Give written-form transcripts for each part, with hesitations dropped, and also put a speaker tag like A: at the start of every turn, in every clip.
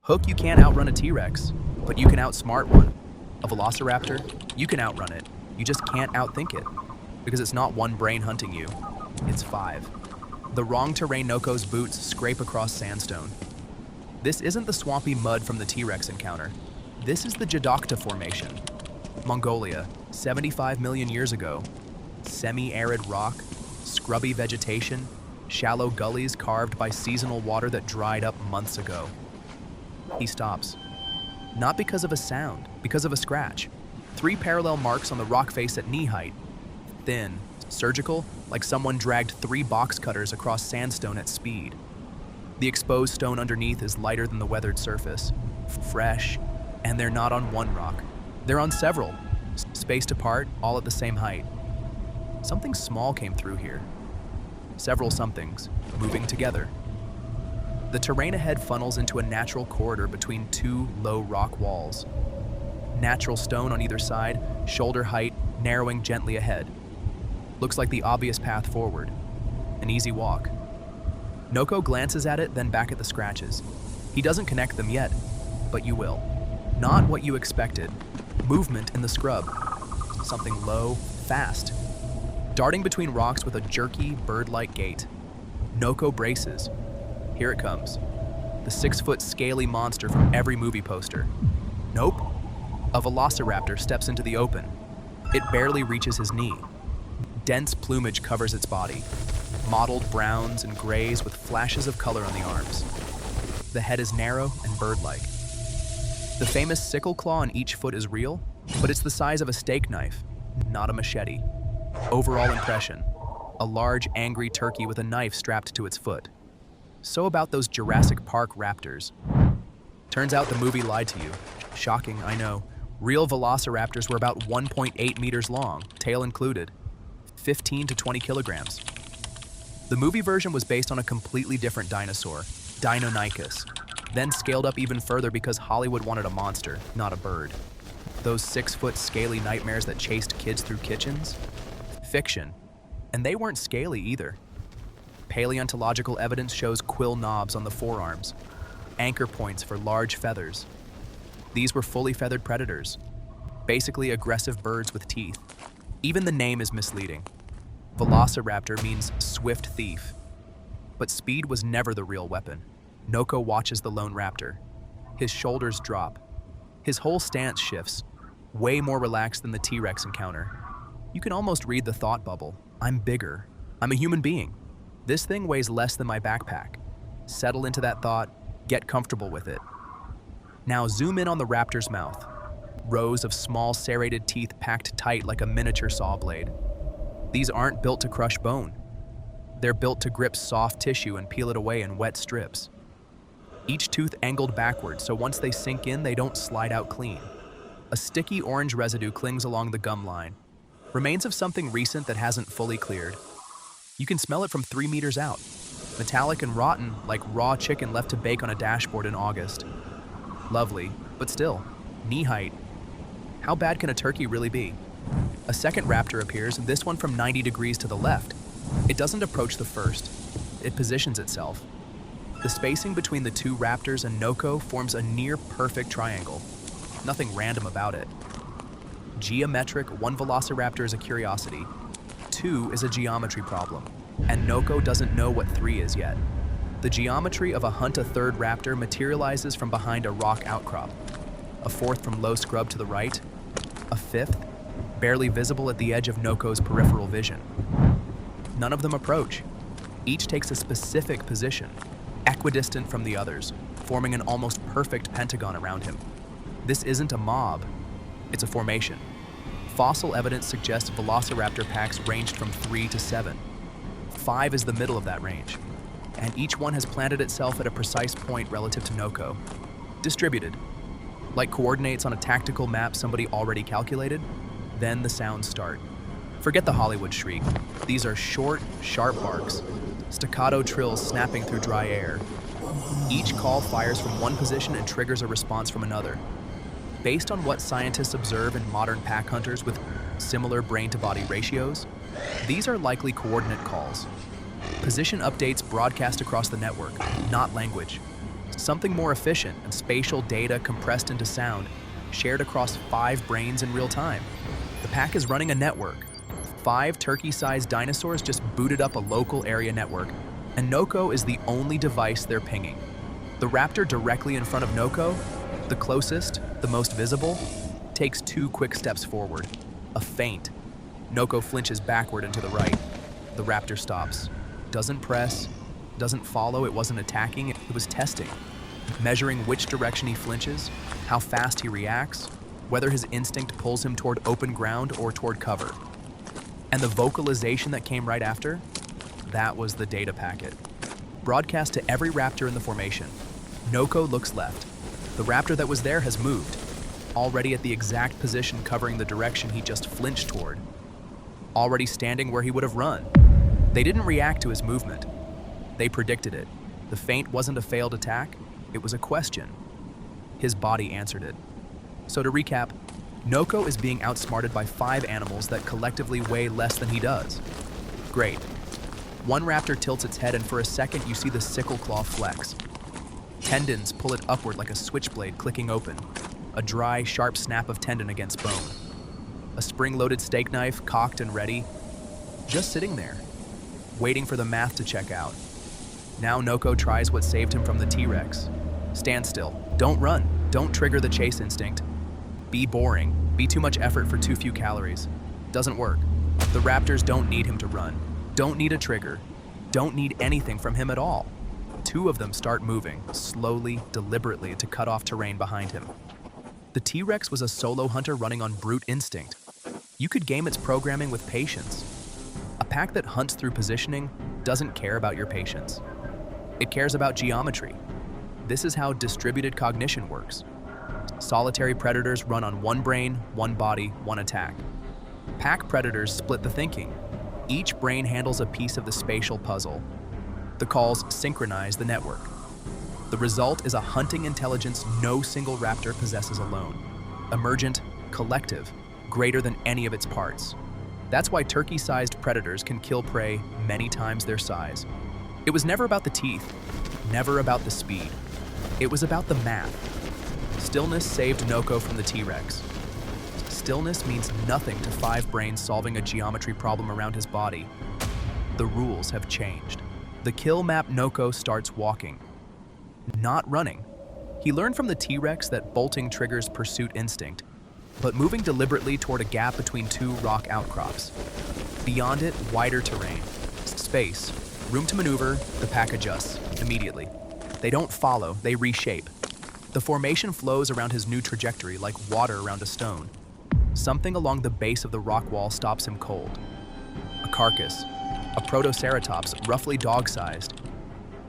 A: Hook, you can't outrun a T-Rex, but you can outsmart one. A Velociraptor, you can outrun it. You just can't outthink it, because it's not one brain hunting you, it's five. The wrong terrain Noko's boots scrape across sandstone. This isn't the swampy mud from the T-Rex encounter. This is the Jadokta Formation. Mongolia, 75 million years ago. Semi-arid rock, scrubby vegetation, shallow gullies carved by seasonal water that dried up months ago. He stops. Not because of a sound, because of a scratch. 3 parallel marks on the rock face at knee height. Thin, surgical, like someone dragged 3 box cutters across sandstone at speed. The exposed stone underneath is lighter than the weathered surface. Fresh, and they're not on one rock. They're on several, spaced apart, all at the same height. Something small came through here. Several somethings, moving together. The terrain ahead funnels into a natural corridor between 2 low rock walls. Natural stone on either side, shoulder height, narrowing gently ahead. Looks like the obvious path forward. An easy walk. Noko glances at it, then back at the scratches. He doesn't connect them yet, but you will. Not what you expected. Movement in the scrub. Something low, fast. Darting between rocks with a jerky, bird-like gait. Noko braces. Here it comes. The 6-foot scaly monster from every movie poster. Nope. A Velociraptor steps into the open. It barely reaches his knee. Dense plumage covers its body. Mottled browns and grays with flashes of color on the arms. The head is narrow and bird-like. The famous sickle claw on each foot is real, but it's the size of a steak knife, not a machete. Overall impression, a large, angry turkey with a knife strapped to its foot. So about those Jurassic Park raptors. Turns out the movie lied to you. Shocking, I know. Real Velociraptors were about 1.8 meters long, tail included. 15 to 20 kilograms. The movie version was based on a completely different dinosaur, Deinonychus, then scaled up even further because Hollywood wanted a monster, not a bird. Those 6-foot scaly nightmares that chased kids through kitchens? Fiction. And they weren't scaly either. Paleontological evidence shows quill knobs on the forearms, anchor points for large feathers. These were fully feathered predators, basically aggressive birds with teeth. Even the name is misleading. Velociraptor means swift thief. But speed was never the real weapon. Noko watches the lone raptor. His shoulders drop. His whole stance shifts, way more relaxed than the T-Rex encounter. You can almost read the thought bubble. I'm bigger. I'm a human being. This thing weighs less than my backpack. Settle into that thought, get comfortable with it. Now zoom in on the raptor's mouth. Rows of small serrated teeth packed tight like a miniature saw blade. These aren't built to crush bone. They're built to grip soft tissue and peel it away in wet strips. Each tooth angled backward, so once they sink in, they don't slide out clean. A sticky orange residue clings along the gum line. Remains of something recent that hasn't fully cleared. You can smell it from 3 meters out. Metallic and rotten, like raw chicken left to bake on a dashboard in August. Lovely, but still, knee height. How bad can a turkey really be? A second raptor appears, this one from 90 degrees to the left. It doesn't approach the first. It positions itself. The spacing between the 2 raptors and Noko forms a near-perfect triangle. Nothing random about it. Geometric, 1 Velociraptor is a curiosity. 2 is a geometry problem, and Noko doesn't know what 3 is yet. The geometry of a hunt a 3rd raptor materializes from behind a rock outcrop. A 4th from low scrub to the right. A 5th, barely visible at the edge of Noko's peripheral vision. None of them approach. Each takes a specific position, equidistant from the others, forming an almost perfect pentagon around him. This isn't a mob, it's a formation. Fossil evidence suggests Velociraptor packs ranged from 3 to 7. 5 is the middle of that range, and each one has planted itself at a precise point relative to Noko. Distributed. Like coordinates on a tactical map somebody already calculated, then the sounds start. Forget the Hollywood shriek. These are short, sharp barks, staccato trills snapping through dry air. Each call fires from one position and triggers a response from another. Based on what scientists observe in modern pack hunters with similar brain-to-body ratios, these are likely coordinate calls. Position updates broadcast across the network, not language. Something more efficient and spatial data compressed into sound, shared across 5 brains in real time. The pack is running a network. 5 turkey-sized dinosaurs just booted up a local area network, and Noko is the only device they're pinging. The raptor directly in front of Noko, the closest, the most visible, takes 2 quick steps forward. A feint. Noko flinches backward and to the right. The raptor stops. Doesn't press, doesn't follow, it wasn't attacking, it was testing. Measuring which direction he flinches, how fast he reacts, whether his instinct pulls him toward open ground or toward cover. And the vocalization that came right after, that was the data packet. Broadcast to every raptor in the formation. Noko looks left. The raptor that was there has moved, already at the exact position covering the direction he just flinched toward. Already standing where he would have run. They didn't react to his movement. They predicted it. The feint wasn't a failed attack, it was a question. His body answered it. So to recap, Noko is being outsmarted by 5 animals that collectively weigh less than he does. Great. One raptor tilts its head and for a second you see the sickle claw flex. Tendons pull it upward like a switchblade clicking open. A dry, sharp snap of tendon against bone. A spring-loaded steak knife cocked and ready, just sitting there, waiting for the math to check out. Now Noko tries what saved him from the T-Rex. Stand still. Don't run. Don't trigger the chase instinct. Be boring. Be too much effort for too few calories. Doesn't work. The raptors don't need him to run. Don't need a trigger. Don't need anything from him at all. 2 of them start moving, slowly, deliberately, to cut off terrain behind him. The T-Rex was a solo hunter running on brute instinct. You could game its programming with patience. A pack that hunts through positioning doesn't care about your patience. It cares about geometry. This is how distributed cognition works. Solitary predators run on 1 brain, 1 body, 1 attack. Pack predators split the thinking. Each brain handles a piece of the spatial puzzle. The calls synchronize the network. The result is a hunting intelligence no single raptor possesses alone. Emergent, collective, greater than any of its parts. That's why turkey-sized predators can kill prey many times their size. It was never about the teeth, never about the speed. It was about the math. Stillness saved Noko from the T-Rex. Stillness means nothing to 5 brains solving a geometry problem around his body. The rules have changed. The kill map Noko starts walking, not running. He learned from the T-Rex that bolting triggers pursuit instinct, but moving deliberately toward a gap between 2 rock outcrops. Beyond it, wider terrain, space, room to maneuver, the pack adjusts immediately. They don't follow, they reshape. The formation flows around his new trajectory like water around a stone. Something along the base of the rock wall stops him cold. A carcass, a protoceratops roughly dog-sized.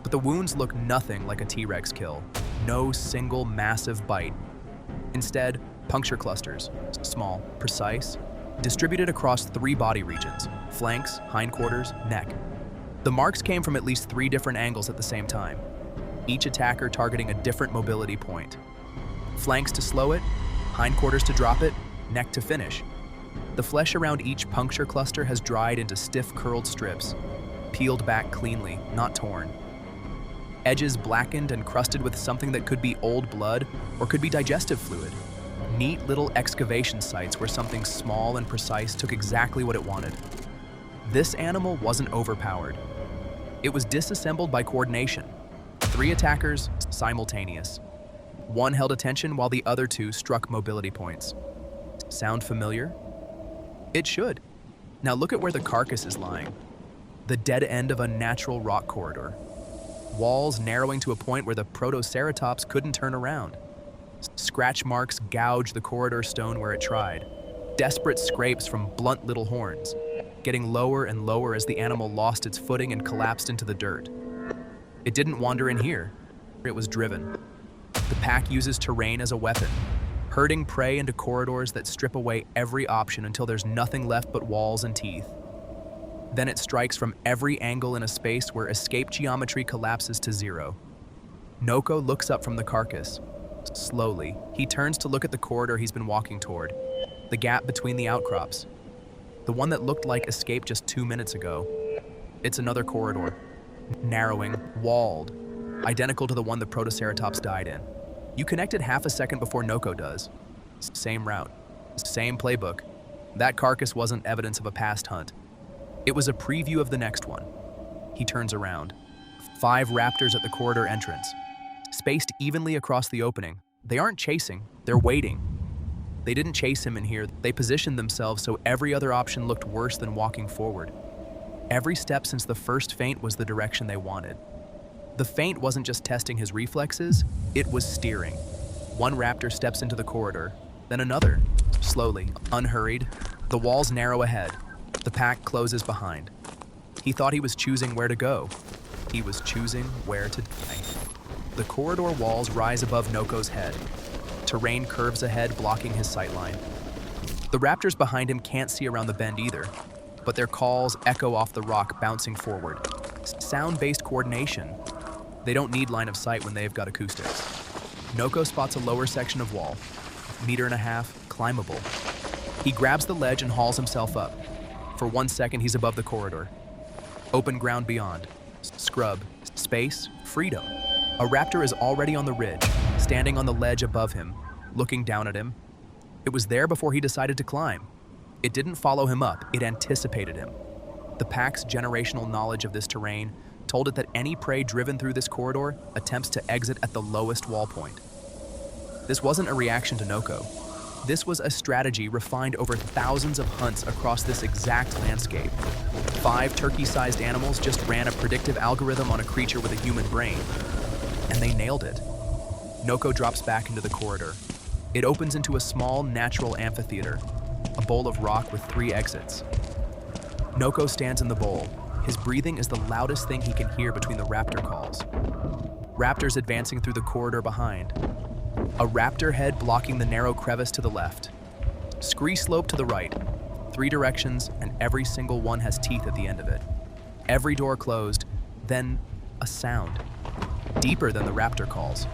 A: But the wounds look nothing like a T-Rex kill. No single massive bite. Instead, puncture clusters, small, precise, distributed across 3 body regions, flanks, hindquarters, neck. The marks came from at least 3 different angles at the same time, each attacker targeting a different mobility point. Flanks to slow it, hindquarters to drop it, neck to finish. The flesh around each puncture cluster has dried into stiff curled strips, peeled back cleanly, not torn. Edges blackened and crusted with something that could be old blood or could be digestive fluid. Neat little excavation sites where something small and precise took exactly what it wanted. This animal wasn't overpowered. It was disassembled by coordination. 3 attackers, simultaneous. 1 held attention while the other 2 struck mobility points. Sound familiar? It should. Now look at where the carcass is lying. The dead end of a natural rock corridor. Walls narrowing to a point where the protoceratops couldn't turn around. Scratch marks gouge the corridor stone where it tried. Desperate scrapes from blunt little horns, getting lower and lower as the animal lost its footing and collapsed into the dirt. It didn't wander in here. It was driven. The pack uses terrain as a weapon, herding prey into corridors that strip away every option until there's nothing left but walls and teeth. Then it strikes from every angle in a space where escape geometry collapses to 0. Noko looks up from the carcass. Slowly, he turns to look at the corridor he's been walking toward, the gap between the outcrops. The one that looked like escape just 2 minutes ago. It's another corridor, narrowing, walled. identical to the one the Protoceratops died in. You connected half a second before Noko does. Same route, same playbook. That carcass wasn't evidence of a past hunt. It was a preview of the next one. He turns around. 5 raptors at the corridor entrance, spaced evenly across the opening. They aren't chasing, they're waiting. They didn't chase him in here, they positioned themselves so every other option looked worse than walking forward. Every step since the first feint was the direction they wanted. The feint wasn't just testing his reflexes, it was steering. One raptor steps into the corridor, then another. Slowly, unhurried, the walls narrow ahead. The pack closes behind. He thought he was choosing where to go. He was choosing where to die. The corridor walls rise above Noko's head. Terrain curves ahead, blocking his sightline. The raptors behind him can't see around the bend either, but their calls echo off the rock, bouncing forward. Sound-based coordination. They don't need line of sight when they've got acoustics. Noko spots a lower section of wall, 1.5 meters, climbable. He grabs the ledge and hauls himself up. For 1 second, he's above the corridor. Open ground beyond. Scrub, space, freedom. A raptor is already on the ridge, standing on the ledge above him, looking down at him. It was there before he decided to climb. It didn't follow him up, it anticipated him. The pack's generational knowledge of this terrain told it that any prey driven through this corridor attempts to exit at the lowest wall point. This wasn't a reaction to Noko. This was a strategy refined over thousands of hunts across this exact landscape. 5 turkey-sized animals just ran a predictive algorithm on a creature with a human brain, and they nailed it. Noko drops back into the corridor. It opens into a small, natural amphitheater, a bowl of rock with 3 exits. Noko stands in the bowl. His breathing is the loudest thing he can hear between the raptor calls. Raptors advancing through the corridor behind. A raptor head blocking the narrow crevice to the left. Scree slope to the right. 3 directions, and every single one has teeth at the end of it. Every door closed, then a sound. Deeper than the raptor calls.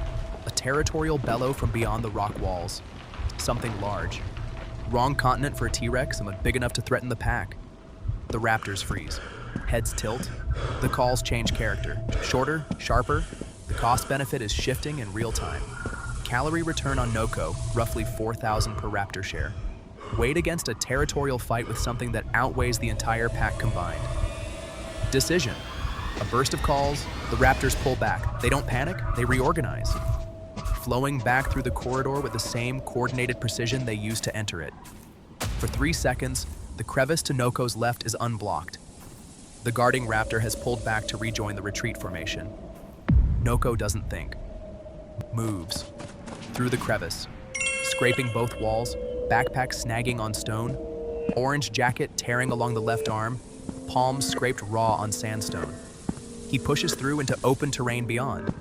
A: A territorial bellow from beyond the rock walls. Something large. Wrong continent for a T-Rex, but big enough to threaten the pack. The raptors freeze. Heads tilt. The calls change character. Shorter, sharper. The cost-benefit is shifting in real time. Calorie return on Noko, roughly 4,000 per raptor share. Weighed against a territorial fight with something that outweighs the entire pack combined. Decision. A burst of calls, the raptors pull back. They don't panic, they reorganize. Flowing back through the corridor with the same coordinated precision they used to enter it. For 3 seconds, the crevice to Noko's left is unblocked. The guarding raptor has pulled back to rejoin the retreat formation. Noko doesn't think. Moves. Through the crevice. Scraping both walls, backpack snagging on stone, orange jacket tearing along the left arm, palms scraped raw on sandstone. He pushes through into open terrain beyond.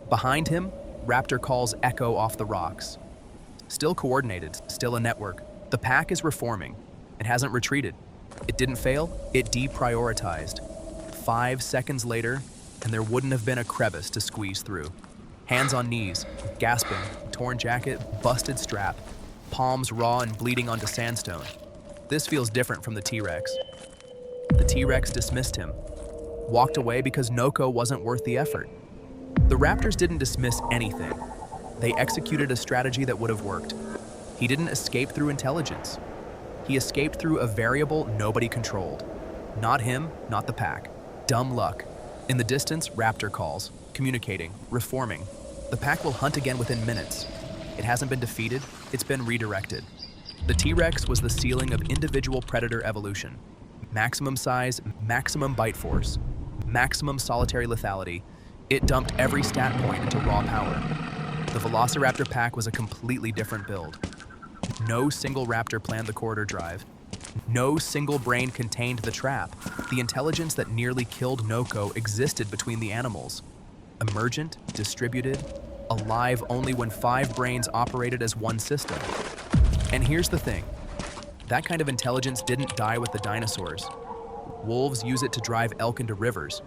A: Behind him, raptor calls echo off the rocks. Still coordinated, still a network. The pack is reforming. It hasn't retreated. It didn't fail, it deprioritized. 5 seconds later, and there wouldn't have been a crevice to squeeze through. Hands on knees, gasping, torn jacket, busted strap, palms raw and bleeding onto sandstone. This feels different from the T-Rex. The T-Rex dismissed him, walked away because Noko wasn't worth the effort. The raptors didn't dismiss anything. They executed a strategy that would have worked. He didn't escape through intelligence. He escaped through a variable nobody controlled. Not him, not the pack. Dumb luck. In the distance, raptor calls, communicating, reforming. The pack will hunt again within minutes. It hasn't been defeated, it's been redirected. The T-Rex was the ceiling of individual predator evolution. Maximum size, maximum bite force, maximum solitary lethality. It dumped every stat point into raw power. The Velociraptor pack was a completely different build. No single raptor planned the corridor drive. No single brain contained the trap. The intelligence that nearly killed Noko existed between the animals. Emergent, distributed, alive only when 5 brains operated as one system. And here's the thing. That kind of intelligence didn't die with the dinosaurs. Wolves use it to drive elk into rivers.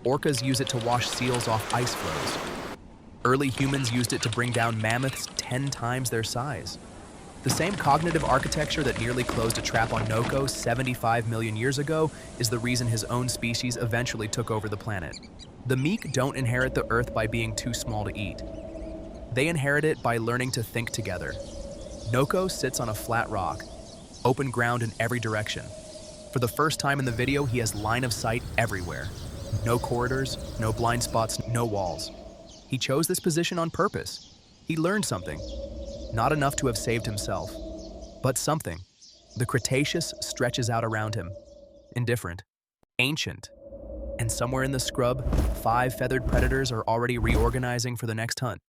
A: Orcas use it to wash seals off ice floes. Early humans used it to bring down mammoths 10 times their size. The same cognitive architecture that nearly closed a trap on Noko 75 million years ago is the reason his own species eventually took over the planet. The meek don't inherit the earth by being too small to eat. They inherit it by learning to think together. Noko sits on a flat rock, open ground in every direction. For the first time in the video, he has line of sight everywhere. No corridors, no blind spots, no walls. He chose this position on purpose. He learned something. Not enough to have saved himself, but something. The Cretaceous stretches out around him. Indifferent. Ancient. And somewhere in the scrub, 5 feathered predators are already reorganizing for the next hunt.